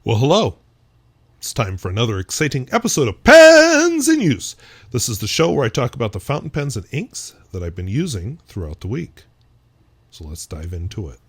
Well, hello. It's time for another exciting episode of Pens in Use. This is the show where I talk about the fountain pens and inks that I've been using throughout the week. So let's dive into it.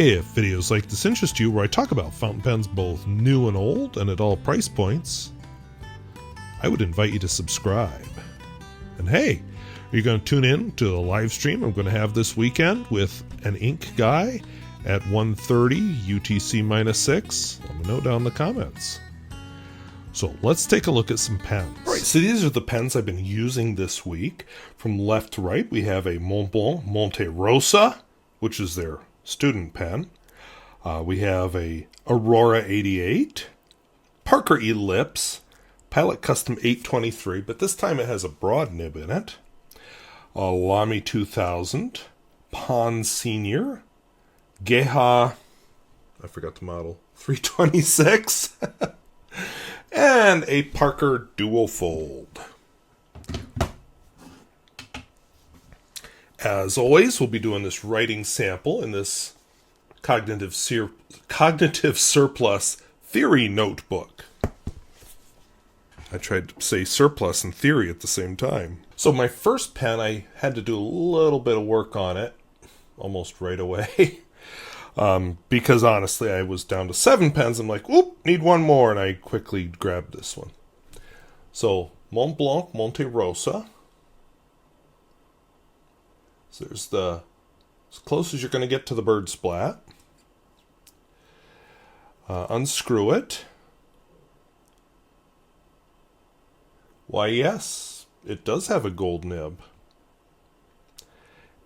If videos like this interest you, where I talk about fountain pens both new and old and at all price points, I would invite you to subscribe. And hey, are you going to tune in to the live stream I'm going to have this weekend with an ink guy at 1:30 UTC-6? Let me know down in the comments. So let's take a look at some pens. All right, so these are the pens I've been using this week. From left to right, we have a Montblanc Monte Rosa, which is their student pen. We have a Aurora 88, Parker Ellipse, Pilot Custom 823, but this time it has a broad nib in it. A Lamy 2000, Pond Senior, Geha, I forgot the model, 326, and a Parker Duofold. As always, we'll be doing this writing sample in this cognitive surplus theory notebook. I tried to say surplus and theory at the same time. So my first pen, I had to do a little bit of work on it, almost right away. Because honestly, I was down to 7 pens. I'm like, whoop, need one more. And I quickly grabbed this one. So Montblanc Monte Rosa. So there's as close as you're going to get to the bird splat. Unscrew it. Why, yes, it does have a gold nib.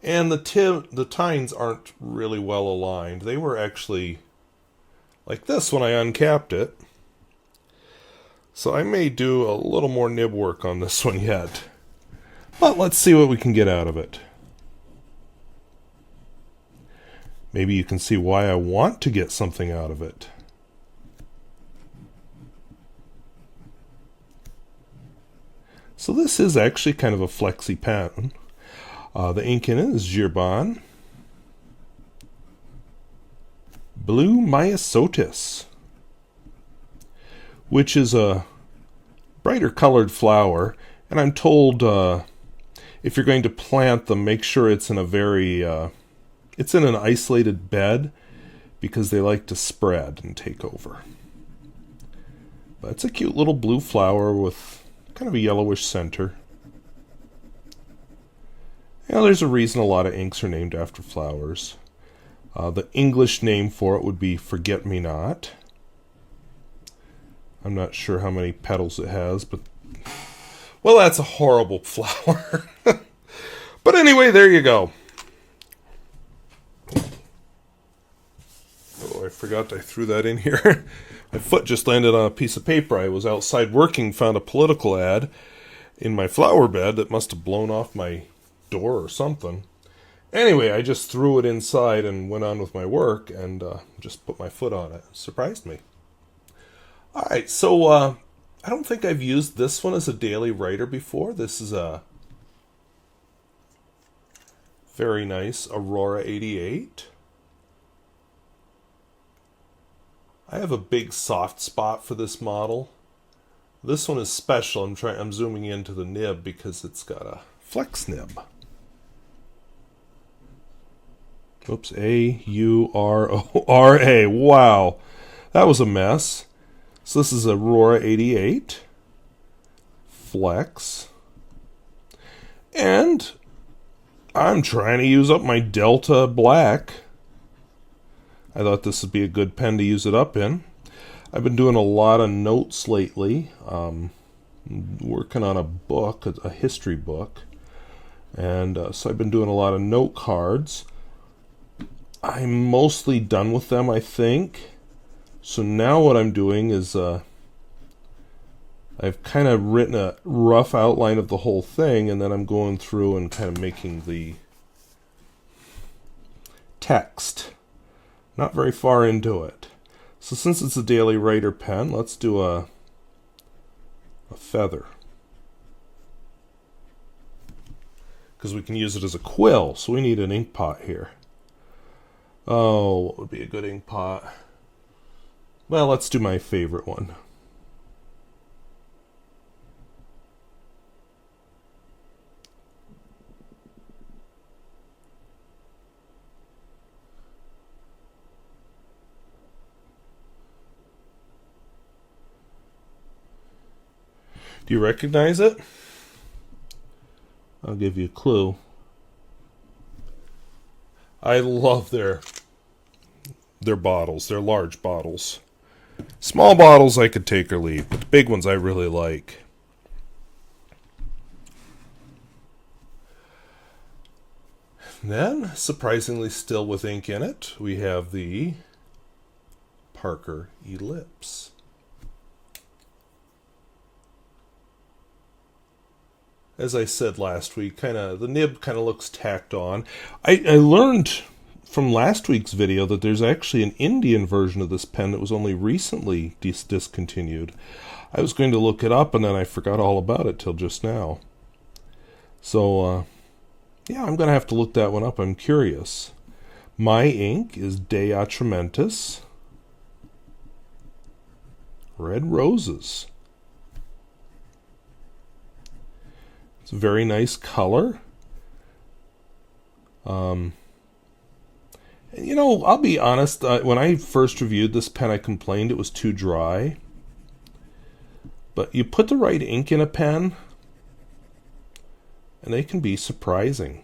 And the tines aren't really well aligned. They were actually like this when I uncapped it. So I may do a little more nib work on this one yet. But let's see what we can get out of it. Maybe you can see why I want to get something out of it. So this is actually kind of a flexy pen. The ink in it is Herbin. Bleu Myosotis, which is a brighter colored flower. And I'm told if you're going to plant them, make sure it's in a very... it's in an isolated bed because they like to spread and take over. But it's a cute little blue flower with kind of a yellowish center. Yeah, there's a reason a lot of inks are named after flowers. The English name for it would be Forget-Me-Not. I'm not sure how many petals it has, but... well, that's a horrible flower. But anyway, there you go. Oh, I forgot I threw that in here. My foot just landed on a piece of paper. I was outside working, found a political ad in my flower bed that must have blown off my door or something. Anyway, I just threw it inside and went on with my work and just put my foot on it. It surprised me. Alright, so I don't think I've used this one as a daily writer before. This is a very nice Aurora 88. I have a big soft spot for this model. This one is special. I'm zooming into the nib because it's got a flex nib. Oops, A-U-R-O-R-A. Wow, that was a mess. So this is Aurora 88. Flex. And I'm trying to use up my Delta Black. I thought this would be a good pen to use it up in. I've been doing a lot of notes lately, working on a book, a history book, and so I've been doing a lot of note cards. I'm mostly done with them, I think. So now what I'm doing is I've kind of written a rough outline of the whole thing, and then I'm going through and kind of making the text. Not very far into it. So since it's a daily writer pen, let's do a feather. Because we can use it as a quill, so we need an ink pot here. Oh, what would be a good ink pot? Well, let's do my favorite one. Do you recognize it? I'll give you a clue. I love their bottles. They're large bottles. Small bottles I could take or leave, but the big ones I really like. And then, surprisingly still with ink in it, we have the Parker Ellipse. As I said last week, the nib kind of looks tacked on. I learned from last week's video that there's actually an Indian version of this pen that was only recently discontinued. I was going to look it up and then I forgot all about it till just now. So, yeah, I'm going to have to look that one up. I'm curious. My ink is de Atramentis. Red Roses. It's a very nice color. You know, I'll be honest, when I first reviewed this pen, I complained it was too dry. But you put the right ink in a pen, and they can be surprising.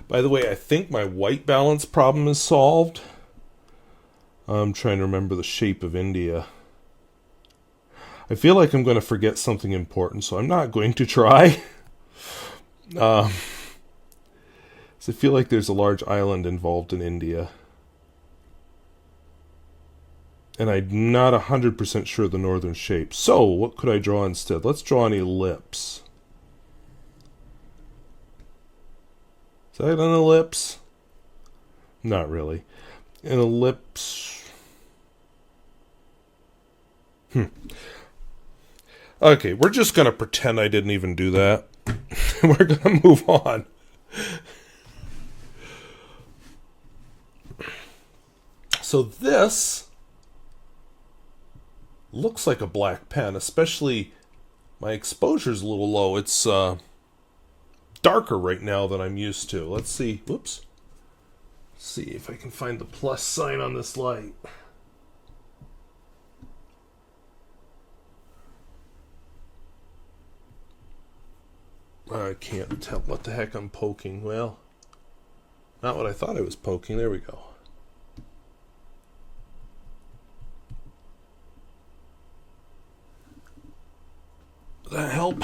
By the way, I think my white balance problem is solved. I'm trying to remember the shape of India. I feel like I'm going to forget something important, so I'm not going to try. So I feel like there's a large island involved in India. And I'm not 100% sure the northern shape. So, what could I draw instead? Let's draw an ellipse. Is that an ellipse? Not really. An ellipse. Okay, we're just going to pretend I didn't even do that. We're going to move on. So this looks like a black pen, especially my exposure's a little low. It's darker right now than I'm used to. Let's see. Whoops. Let's see if I can find the plus sign on this light. I can't tell what the heck I'm poking. Well, not what I thought I was poking. There we go. Does that help?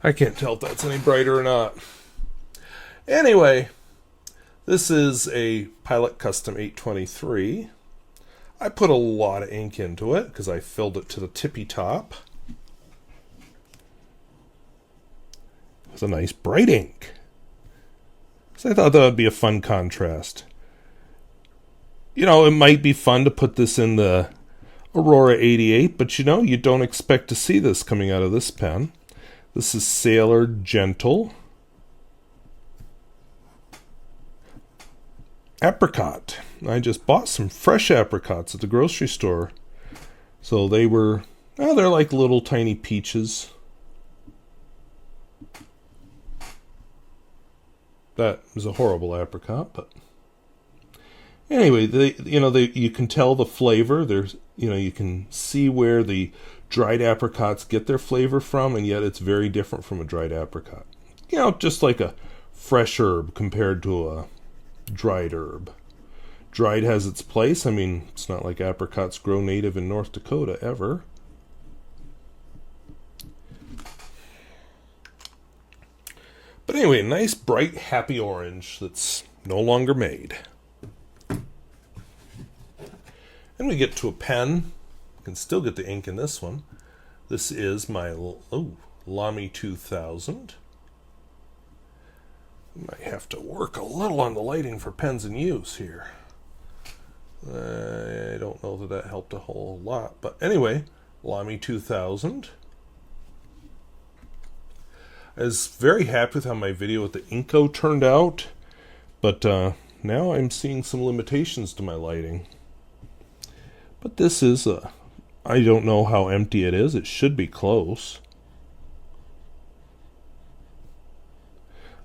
I can't tell if that's any brighter or not. Anyway, this is a Pilot Custom 823. I put a lot of ink into it because I filled it to the tippy top. It's a nice bright ink. So I thought that would be a fun contrast. You know, it might be fun to put this in the Aurora 88, but you know, you don't expect to see this coming out of this pen. This is Sailor Jentle. Apricot. I just bought some fresh apricots at the grocery store. So they were, well, they're like little tiny peaches. That was a horrible apricot, but anyway, you can tell the flavor. There's, you can see where the dried apricots get their flavor from, and yet it's very different from a dried apricot. You know, just like a fresh herb compared to a dried herb. Dried has its place. I mean, it's not like apricots grow native in North Dakota ever. But anyway, a nice, bright, happy orange that's no longer made. And we get to a pen. You can still get the ink in this one. This is my Lamy 2000. Might have to work a little on the lighting for pens in use here. I don't know that helped a whole lot, but anyway, Lamy 2000. I was very happy with how my video with the Inco turned out, but now I'm seeing some limitations to my lighting. But this is I don't know how empty it is. It should be close.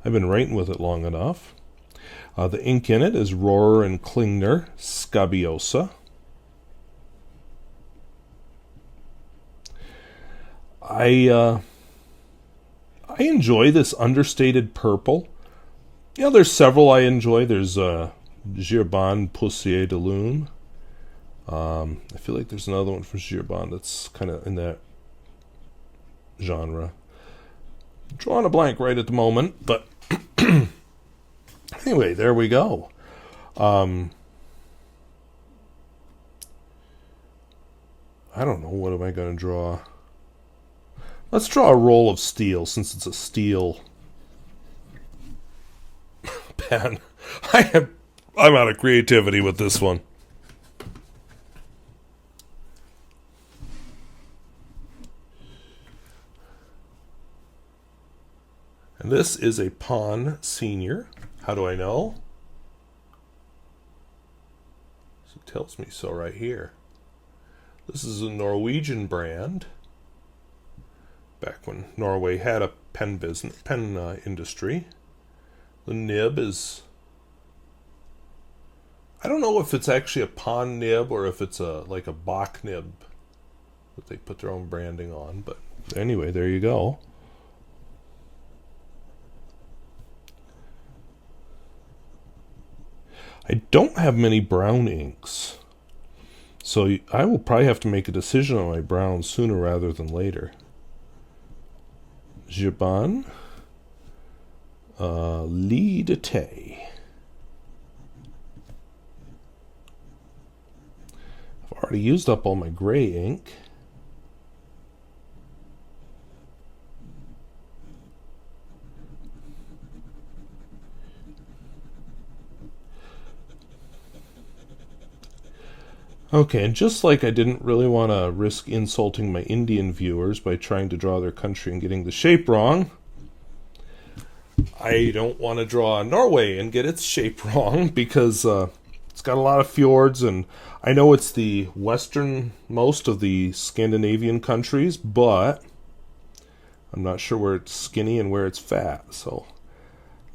I've been writing with it long enough. The ink in it is Rohrer and Klingner Scabiosa. I enjoy this understated purple. Yeah, there's several I enjoy. There's Herbin Poussière de Lune. I feel like there's another one from Herbin that's kind of in that genre. Drawing a blank right at the moment, but anyway, there we go. I don't know, what am I going to draw? Let's draw a roll of steel, since it's a steel pen. I'm out of creativity with this one. And this is a Pon Senior. How do I know? It tells me so right here. This is a Norwegian brand. Back when Norway had a pen industry. The nib is, I don't know if it's actually a Pon nib or if it's like a Bach nib that they put their own branding on. But anyway, there you go. I don't have many brown inks, so I will probably have to make a decision on my brown sooner rather than later. Herbin, Lee de Tay. I've already used up all my gray ink. Okay, and just like I didn't really want to risk insulting my Indian viewers by trying to draw their country and getting the shape wrong, I don't want to draw Norway and get its shape wrong, because it's got a lot of fjords, and I know it's the westernmost of the Scandinavian countries, but I'm not sure where it's skinny and where it's fat, so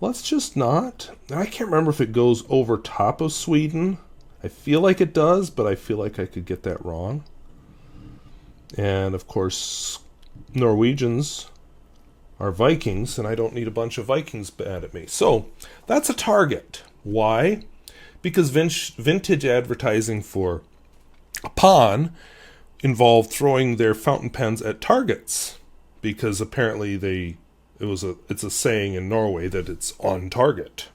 let's just not. I can't remember if it goes over top of Sweden. I feel like it does, but I feel like I could get that wrong. And, of course, Norwegians are Vikings, and I don't need a bunch of Vikings bad at me. So, that's a target. Why? Because vintage advertising for a Pon involved throwing their fountain pens at targets. Because apparently it's a saying in Norway that it's on target.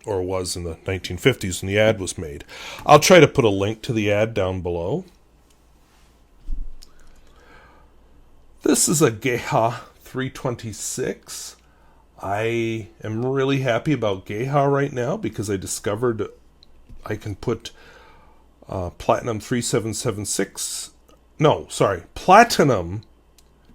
Or was in the 1950s when the ad was made. I'll try to put a link to the ad down below. This is a Geha 326. I am really happy about Geha right now because I discovered I can put Platinum 3776. No, sorry, Platinum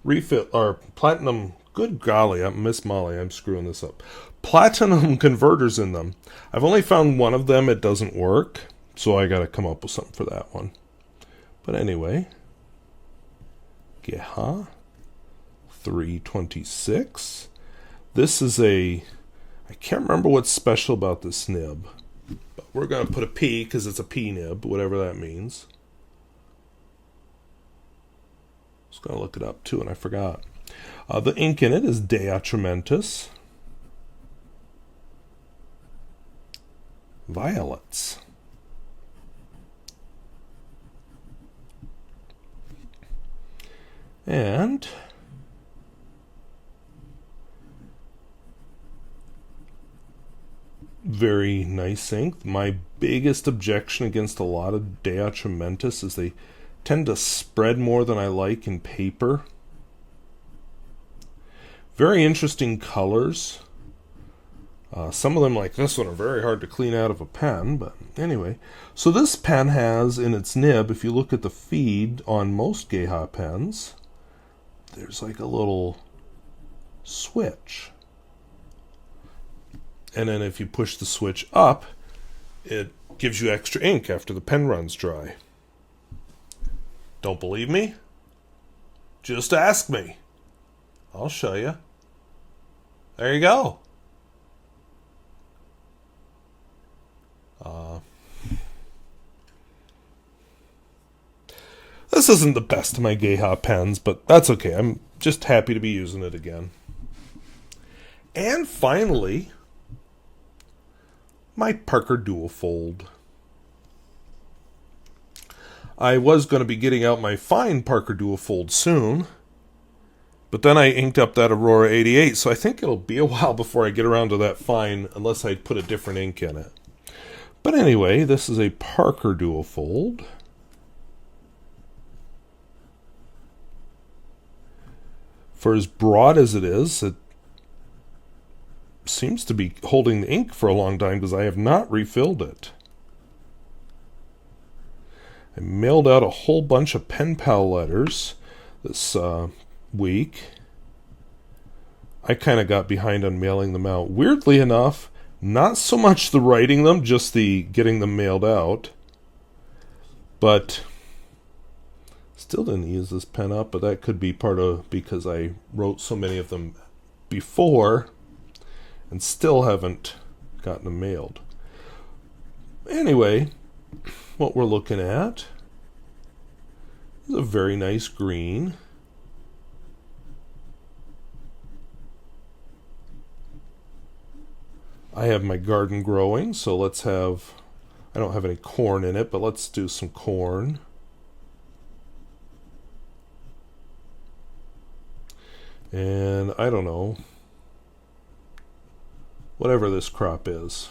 refill, or Platinum, good golly, Miss Molly, I'm screwing this up. Platinum converters in them. I've only found one of them. It doesn't work, so I got to come up with something for that one. But anyway, Geha 326. This is I can't remember what's special about this nib, but we're going to put a P because it's a P nib, whatever that means. I was going to look it up too, and I forgot. The ink in it is Atramentis. Violets. And very nice ink. My biggest objection against a lot of Atramentis is they tend to spread more than I like in paper. Very interesting colors. Some of them, like this one, are very hard to clean out of a pen, but anyway. So this pen has in its nib, if you look at the feed on most Geha pens, there's like a little switch. And then if you push the switch up, it gives you extra ink after the pen runs dry. Don't believe me? Just ask me. I'll show you. There you go. This isn't the best of my Geha pens, but that's okay. I'm just happy to be using it again. And finally, my Parker Duofold. I was going to be getting out my fine Parker Duofold soon, but then I inked up that Aurora 88, so I think it'll be a while before I get around to that fine, unless I put a different ink in it. But anyway, this is a Parker Duofold. For as broad as it is, it seems to be holding the ink for a long time because I have not refilled it. I mailed out a whole bunch of pen pal letters this week. I kind of got behind on mailing them out. Weirdly enough, not so much the writing them, just the getting them mailed out. But still didn't use this pen up, but that could be part of because I wrote so many of them before and still haven't gotten them mailed. Anyway, what we're looking at is a very nice green. I have my garden growing, so let's have, I don't have any corn in it, but let's do some corn. And I don't know, whatever this crop is.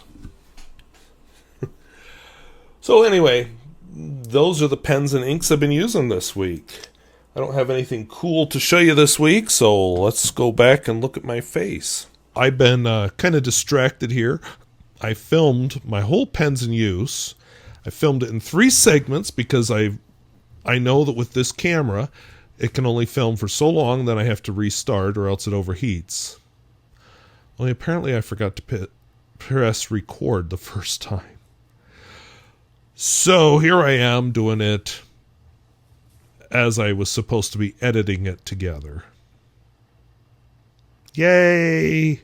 So anyway, those are the pens and inks I've been using this week. I don't have anything cool to show you this week, so let's go back and look at my face. I've been kind of distracted here. I filmed my whole pens in use. I filmed it in 3 segments because I know that with this camera, it can only film for so long, then I have to restart or else it overheats. Only apparently I forgot to press record the first time. So here I am doing it as I was supposed to be editing it together. Yay!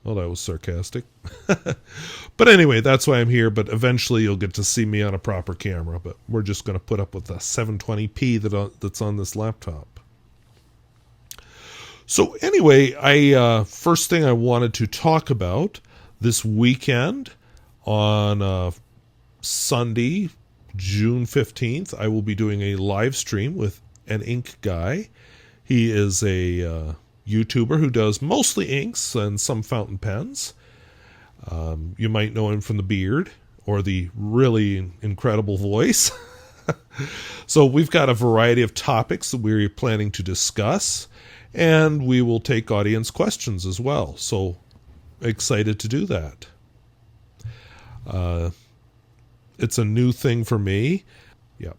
Well, that was sarcastic. But anyway, that's why I'm here. But eventually you'll get to see me on a proper camera. But we're just going to put up with the 720p that's on this laptop. So anyway, first thing I wanted to talk about this weekend on Sunday, June 15th, I will be doing a live stream with an ink guy. He is a YouTuber who does mostly inks and some fountain pens. You might know him from the beard or the really incredible voice. So we've got a variety of topics that we're planning to discuss, and we will take audience questions as well. So excited to do that. It's a new thing for me. Yep.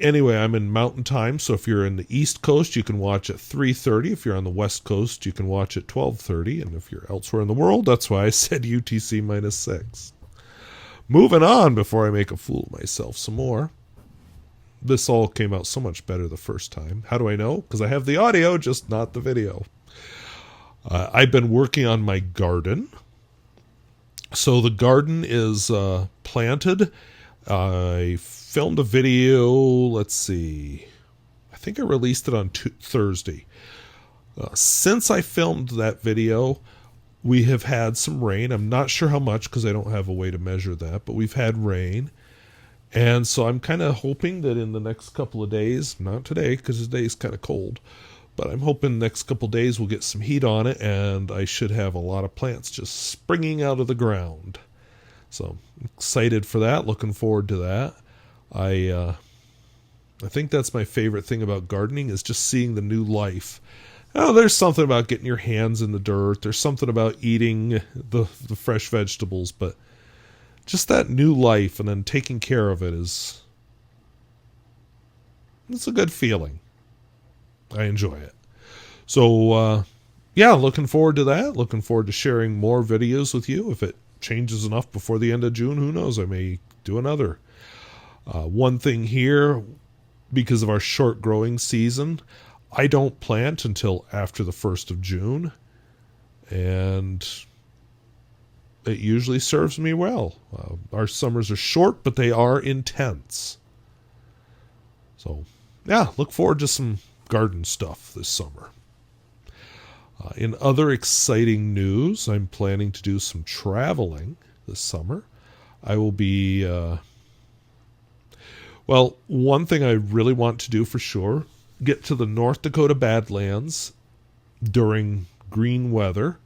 Anyway, I'm in Mountain Time, so if you're in the East Coast, you can watch at 3:30. If you're on the West Coast, you can watch at 12:30. And if you're elsewhere in the world, that's why I said UTC -6. Moving on before I make a fool of myself some more. This all came out so much better the first time. How do I know? Because I have the audio, just not the video. I've been working on my garden. So the garden is planted. I filmed a video, let's see, I think I released it on Thursday. Since I filmed that video, we have had some rain. I'm not sure how much because I don't have a way to measure that, but we've had rain. And so I'm kind of hoping that in the next couple of days, not today because today's kind of cold, but I'm hoping the next couple of days we'll get some heat on it and I should have a lot of plants just springing out of the ground. So I'm excited for that, looking forward to that. I think that's my favorite thing about gardening is just seeing the new life. Oh, there's something about getting your hands in the dirt. There's something about eating the fresh vegetables, but just that new life and then taking care of it it's a good feeling. I enjoy it. So, yeah, looking forward to that. Looking forward to sharing more videos with you. If it changes enough before the end of June, who knows? I may do another. One thing here, because of our short growing season, I don't plant until after the 1st of June. And it usually serves me well. Our summers are short, but they are intense. So, yeah, look forward to some garden stuff this summer. In other exciting news, I'm planning to do some traveling this summer. I will be, well, one thing I really want to do for sure, get to the North Dakota Badlands during green weather.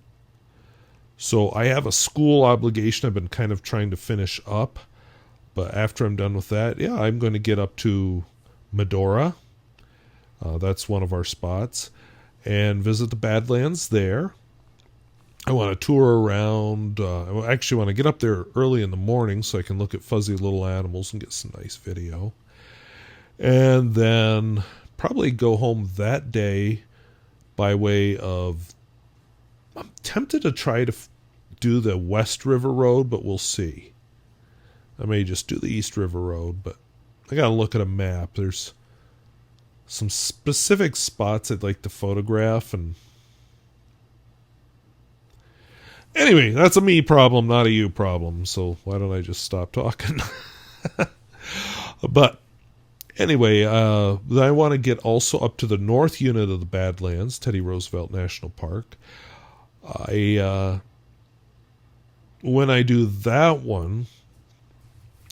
So I have a school obligation I've been kind of trying to finish up. But after I'm done with that, yeah, I'm going to get up to Medora. That's one of our spots. And visit the Badlands there. I want to tour around. I actually want to get up there early in the morning so I can look at fuzzy little animals and get some nice video. And then probably go home that day by way of... I'm tempted to try to do the West River Road, but we'll see. I may just do the East River Road, but I got to look at a map. There's some specific spots I'd like to photograph, and anyway, that's a me problem, not a you problem, so why don't I just stop talking? But anyway, I want to get also up to the north unit of the Badlands, Teddy Roosevelt National Park. When I do that one,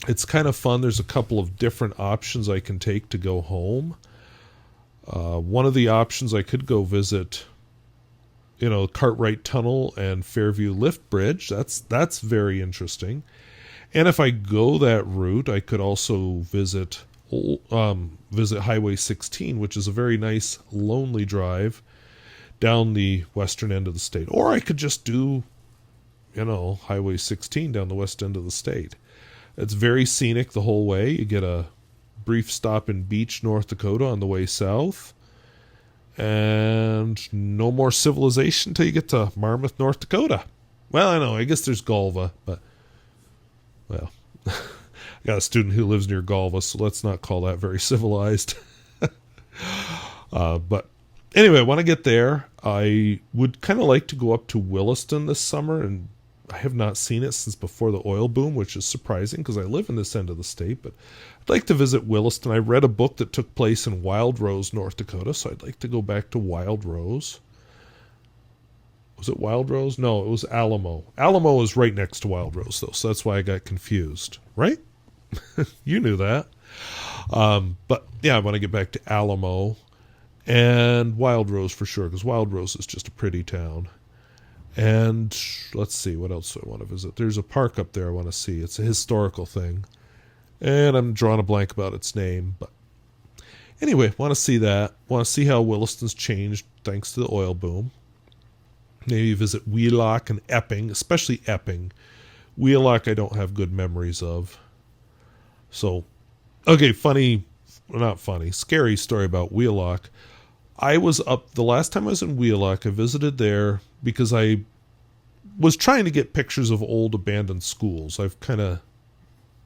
it's kind of fun. There's a couple of different options I can take to go home. One of the options, I could go visit, Cartwright Tunnel and Fairview Lift Bridge. That's very interesting. And if I go that route, I could also visit Highway 16, which is a very nice, lonely drive down the western end of the state. Or I could just do, Highway 16 down the west end of the state. It's very scenic the whole way. You get a brief stop in Beach, North Dakota on the way south. And no more civilization till you get to Marmarth, North Dakota. Well, I know, I guess there's Galva, but, well, I got a student who lives near Galva, so let's not call that very civilized. But anyway, I want to get there. I would kind of like to go up to Williston this summer, and I have not seen it since before the oil boom, which is surprising because I live in this end of the state, but I'd like to visit Williston. I read a book that took place in Wild Rose, North Dakota, so I'd like to go back to Wild Rose. Was it Wild Rose? No, it was Alamo. Alamo is right next to Wild Rose, though, so that's why I got confused, right? You knew that. But, yeah, I want to get back to Alamo and Wild Rose for sure, because Wild Rose is just a pretty town. And let's see, what else do I want to visit? There's a park up there I want to see. It's a historical thing. And I'm drawing a blank about its name. But anyway, want to see that. Want to see how Williston's changed thanks to the oil boom. Maybe visit Wheelock and Epping, especially Epping. Wheelock I don't have good memories of. So, okay, scary story about Wheelock. I was up, the last time I was in Wheelock, I visited there because I was trying to get pictures of old abandoned schools.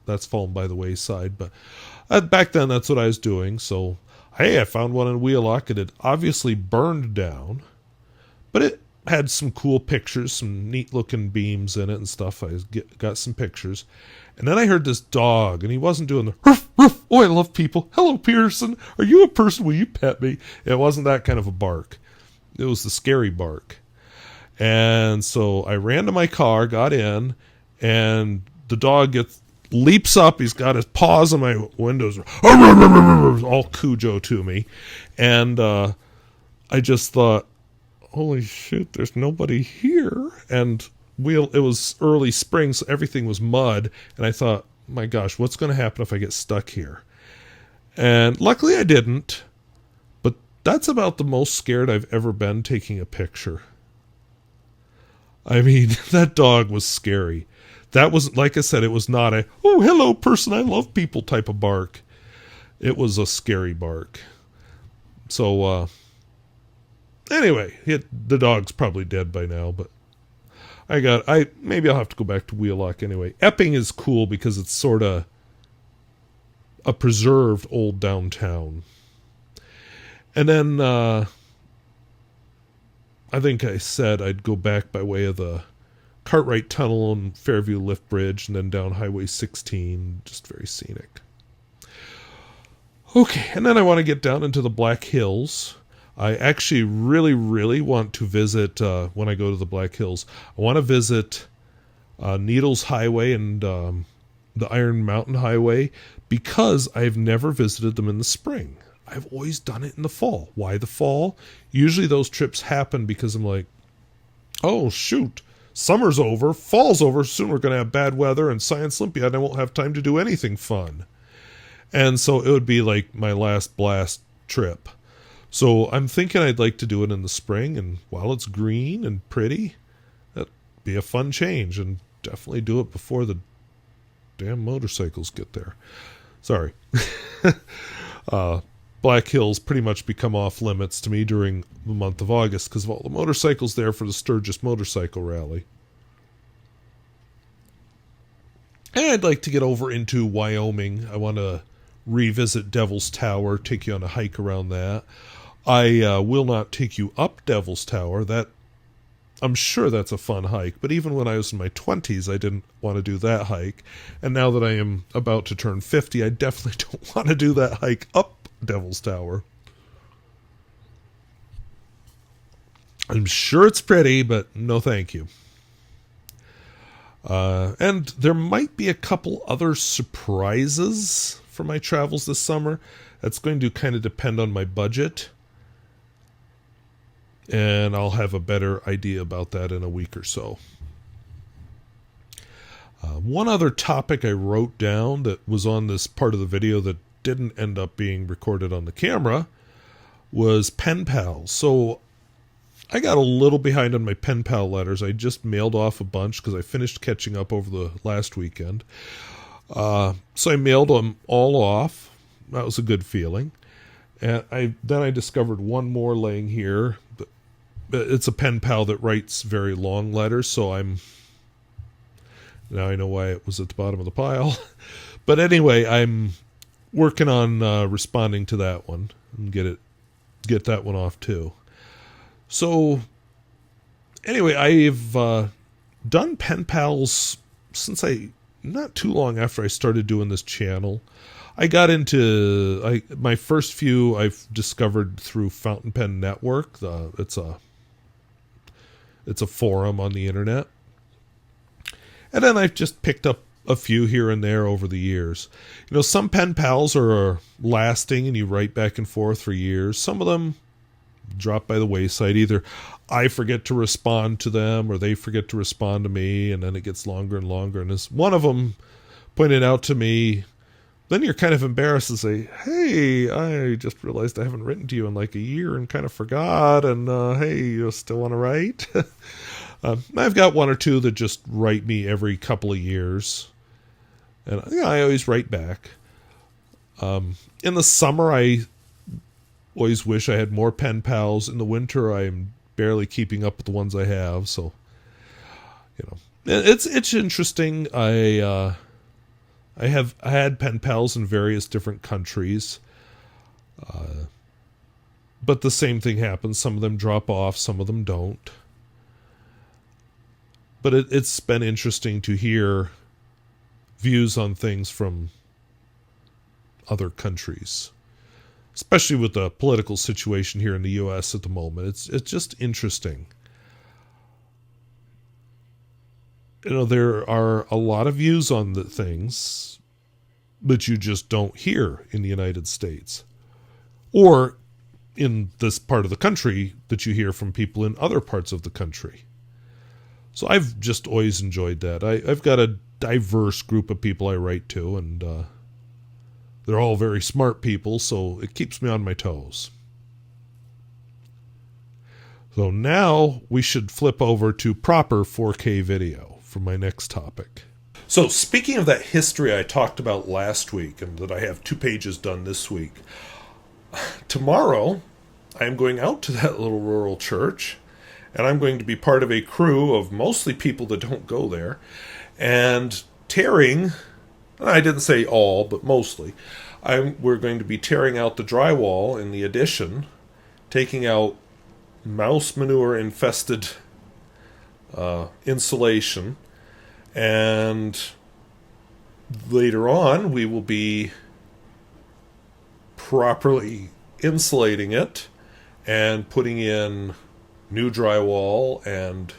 That's fallen by the wayside, but back then that's what I was doing. So, hey, I found one in Wheelock. It had obviously burned down, but it had some cool pictures, some neat looking beams in it and stuff. I got some pictures. And then I heard this dog, and he wasn't doing the ruff, ruff, oh, I love people. Hello, Pearson. Are you a person? Will you pet me? It wasn't that kind of a bark. It was the scary bark. And so I ran to my car, got in, and the dog leaps up. He's got his paws on my windows, all Cujo to me. And I just thought, holy shit, there's nobody here. And it was early spring, so everything was mud. And I thought, my gosh, what's going to happen if I get stuck here? And luckily I didn't. But That's about the most scared I've ever been taking a picture. I mean, that dog was scary. That was, like I said, it was not a, oh, hello, person, I love people type of bark. It was a scary bark. So, anyway, the dog's probably dead by now, but maybe I'll have to go back to Wheelock anyway. Epping is cool because it's sort of a preserved old downtown. And then, I think I said I'd go back by way of the Cartwright Tunnel and Fairview Lift Bridge and then down Highway 16. Just very scenic. Okay, and then I want to get down into the Black Hills. I actually really, really want to visit, when I go to the Black Hills, I want to visit Needles Highway and the Iron Mountain Highway because I've never visited them in the spring. I've always done it in the fall. Why the fall? Usually those trips happen because I'm like, oh, shoot, summer's over, fall's over, soon we're going to have bad weather and Science Olympiad, and I won't have time to do anything fun. And so it would be like my last blast trip. So I'm thinking I'd like to do it in the spring, and while it's green and pretty, that'd be a fun change, and definitely do it before the damn motorcycles get there. Sorry. Black Hills pretty much become off limits to me during the month of August because of all the motorcycles there for the Sturgis Motorcycle Rally. And I'd like to get over into Wyoming. I want to revisit Devil's Tower, take you on a hike around that. I will not take you up Devil's Tower. I'm sure that's a fun hike, but even when I was in my 20s, I didn't want to do that hike. And now that I am about to turn 50, I definitely don't want to do that hike up Devil's Tower. I'm sure it's pretty, but no thank you. And there might be a couple other surprises for my travels this summer. That's going to kind of depend on my budget. And I'll have a better idea about that in a week or so. One other topic I wrote down that was on this part of the video that didn't end up being recorded on the camera was pen pals. So I got a little behind on my pen pal letters. I just mailed off a bunch because I finished catching up over the last weekend. So I mailed them all off. That was a good feeling. And then I discovered one more laying here. It's a pen pal that writes very long letters, so now I know why it was at the bottom of the pile. But anyway, I'm working on responding to that one and get that one off too. So anyway, I've done pen pals since not too long after I started doing this channel. I got into my first few I've discovered through Fountain Pen Network. It's a forum on the internet. And then I've just picked up a few here and there over the years. You know, some pen pals are lasting and you write back and forth for years. Some of them drop by the wayside. Either I forget to respond to them or they forget to respond to me, and then it gets longer and longer. And as one of them pointed out to me, then you're kind of embarrassed to say, hey, I just realized I haven't written to you in like a year and kind of forgot, and hey, you still want to write? I've got one or two that just write me every couple of years, and I always write back. In the summer, I always wish I had more pen pals. In the winter, I'm barely keeping up with the ones I have, so, you know, it's interesting. I had pen pals in various different countries, but the same thing happens. Some of them drop off, some of them don't. But it's been interesting to hear views on things from other countries, especially with the political situation here in the U.S. at the moment. It's just interesting. You know, there are a lot of views on the things, but you just don't hear in the United States. Or in this part of the country that you hear from people in other parts of the country. So I've just always enjoyed that. I've got a diverse group of people I write to, and they're all very smart people, so it keeps me on my toes. So now we should flip over to proper 4K video for my next topic. So speaking of that history I talked about last week and that I have 2 pages done this week, tomorrow I am going out to that little rural church and I'm going to be part of a crew of mostly people that don't go there and tearing, I didn't say all, but mostly, we're going to be tearing out the drywall in the addition, taking out mouse manure infested insulation, and later on we will be properly insulating it and putting in new drywall and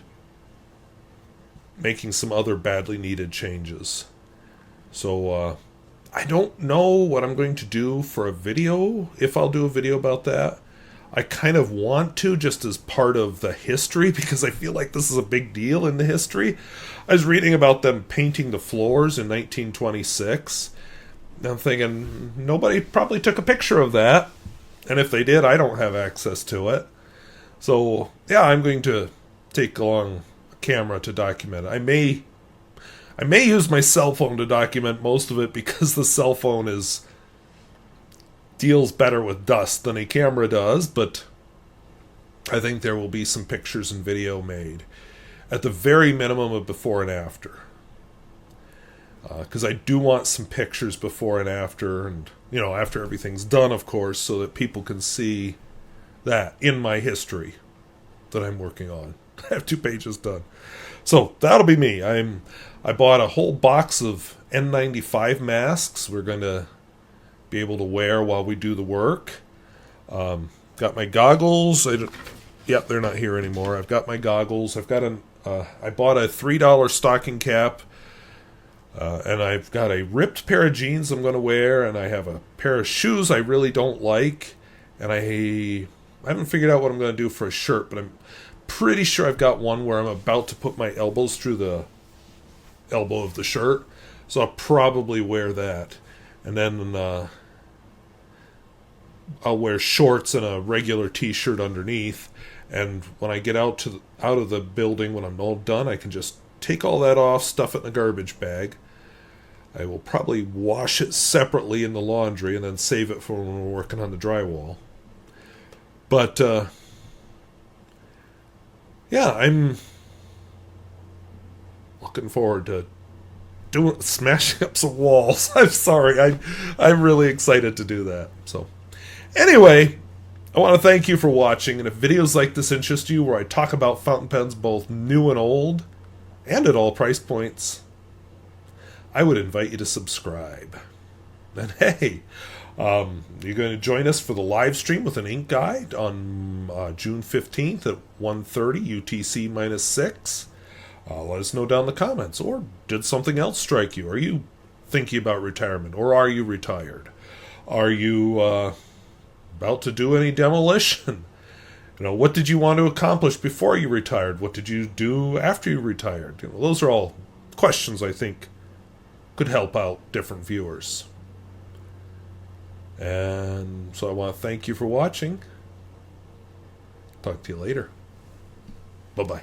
making some other badly needed changes. So I don't know what I'm going to do for a video, if I'll do a video about that. I kind of want to, just as part of the history, because I feel like this is a big deal in the history. I was reading about them painting the floors in 1926. And I'm thinking, nobody probably took a picture of that. And if they did, I don't have access to it. So, yeah, I'm going to take along a camera to document it. I may use my cell phone to document most of it, because the cell phone deals better with dust than a camera does, but I think there will be some pictures and video made. At the very minimum of before and after. Because I do want some pictures before and after, and, after everything's done, of course, so that people can see that in my history that I'm working on. I have 2 pages done. So, that'll be me. I bought a whole box of N95 masks we're going to be able to wear while we do the work. Got my goggles. Yep, they're not here anymore. I've got my goggles. I bought a $3 stocking cap, and I've got a ripped pair of jeans I'm going to wear, and I have a pair of shoes I really don't like, and I haven't figured out what I'm going to do for a shirt, but I'm pretty sure I've got one where I'm about to put my elbows through the elbow of the shirt, so I'll probably wear that. And then I'll wear shorts and a regular t-shirt underneath, and when I get out of the building, when I'm all done, I can just take all that off, stuff it in the garbage bag. I will probably wash it separately in the laundry and then save it for when we're working on the drywall. But yeah, I'm looking forward to smashing up some walls. I'm sorry. I'm really excited to do that. So, anyway, I want to thank you for watching. And if videos like this interest you, where I talk about fountain pens both new and old, and at all price points, I would invite you to subscribe. And hey, you're going to join us for the live stream with an ink guide on June 15th at 1:30 UTC -6. Let us know down in the comments. Or did something else strike you? Are you thinking about retirement? Or are you retired? Are you about to do any demolition? What did you want to accomplish before you retired? What did you do after you retired? Those are all questions I think could help out different viewers. And so I want to thank you for watching. Talk to you later. Bye-bye.